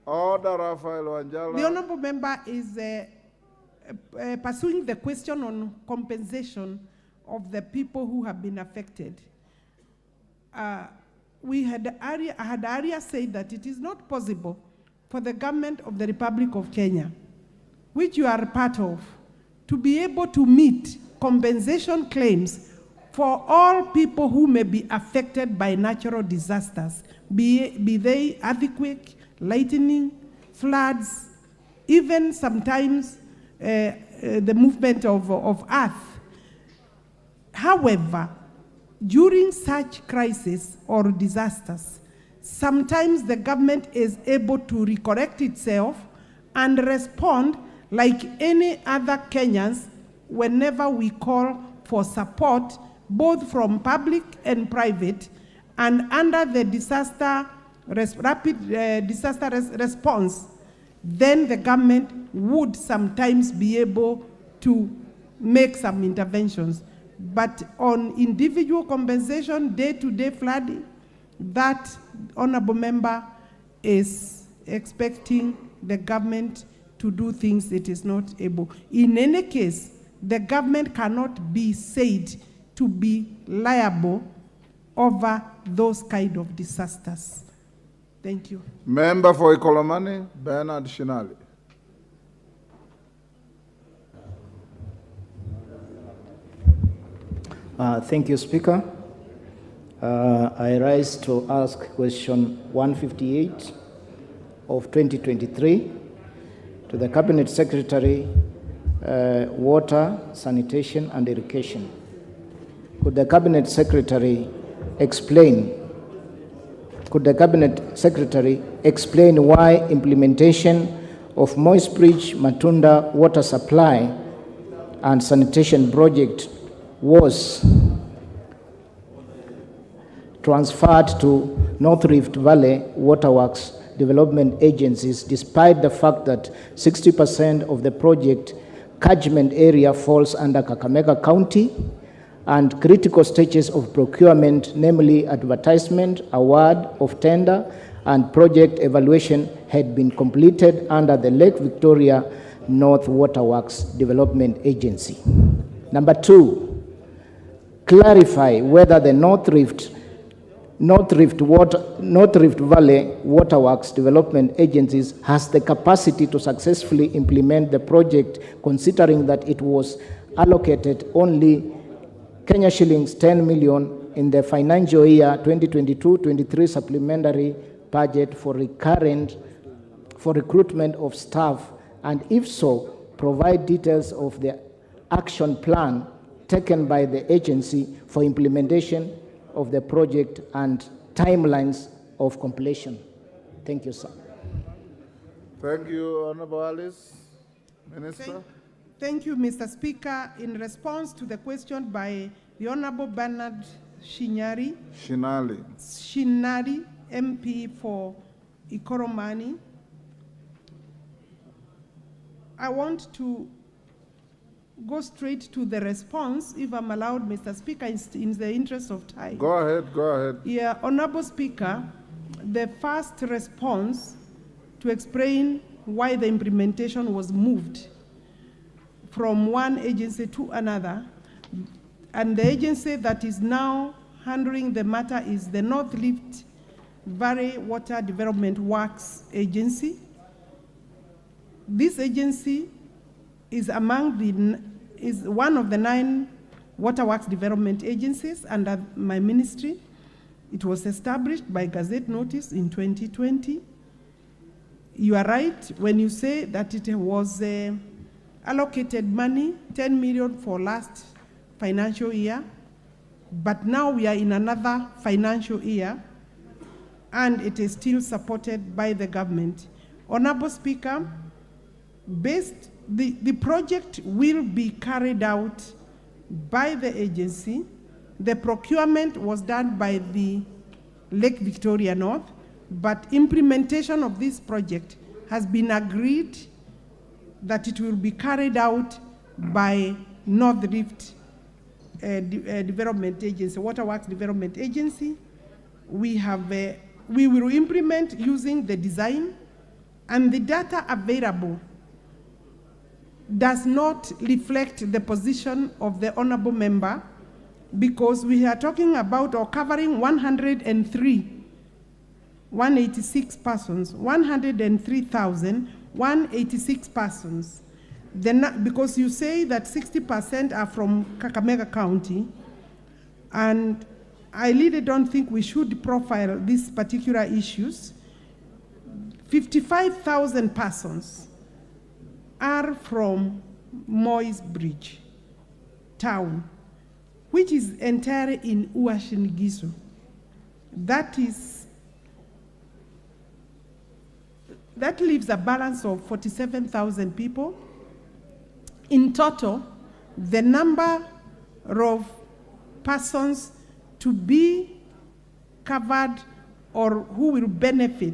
Order, Raphael Wanjala. The honorable member is pursuing the question on compensation of the people who have been affected. I had earlier said that it is not possible for the government of the Republic of Kenya, which you are part of, to be able to meet compensation claims for all people who may be affected by natural disasters, be they earthquake, lightning, floods, even sometimes the movement of earth. However, during such crises or disasters, sometimes the government is able to recorrect itself and respond like any other Kenyans whenever we call for support, both from public and private, and under the rapid disaster response, then the government would sometimes be able to make some interventions. But on individual compensation, day-to-day flooding, that honorable member is expecting the government to do things it is not able. In any case, the government cannot be said to be liable over those kind of disasters. Thank you. Member for Ikolomani, Bernard Shinali. Thank you, Speaker. I rise to ask question 158 of 2023 to the Cabinet Secretary, Water, Sanitation and Irrigation. Could the Cabinet Secretary explain why implementation of Moist Bridge Matunda water supply and sanitation project was transferred to North Rift Valley Waterworks Development Agencies, despite the fact that 60% of the project catchment area falls under Kakamega County, and critical stages of procurement, namely advertisement, award of tender, and project evaluation had been completed under the Lake Victoria North Waterworks Development Agency. Number 2, clarify whether the North Rift Valley Waterworks Development Agencies has the capacity to successfully implement the project, considering that it was allocated only Kenya shillings 10 million in the financial year 2022-23 supplementary budget for recruitment of staff, and if so, provide details of the action plan taken by the agency for implementation of the project and timelines of completion. Thank you, sir. Thank you, Honorable Alice. Minister. Thank you, Mr. Speaker. In response to the question by the Honorable Bernard Shinali, MP for Ikoromani, I want to go straight to the response, if I'm allowed, Mr. Speaker, in the interest of time. Go ahead. Yeah, Honorable Speaker, the first response to explain why the implementation was moved from one agency to another, and the agency that is now handling the matter is the North Rift Valley Water Development Works Agency. This agency is one of the 9 waterworks development agencies under my ministry. It was established by Gazette notice in 2020. You are right when you say that it was allocated money, 10 million for last financial year, but now we are in another financial year and it is still supported by the government. Honorable Speaker, the project will be carried out by the agency. The procurement was done by the Lake Victoria North, but implementation of this project has been agreed that it will be carried out by North Rift Development Agency, Waterworks Development Agency. We will implement using the design and the data available does not reflect the position of the honorable member, because we are talking about or covering 186 persons, 186 persons. Because you say that 60% are from Kakamega County, and I really don't think we should profile these particular issues. 55,000 persons are from Moy's Bridge town, which is entirely in Uasin Gishu. That leaves a balance of 47,000 people. In total, the number of persons to be covered or who will benefit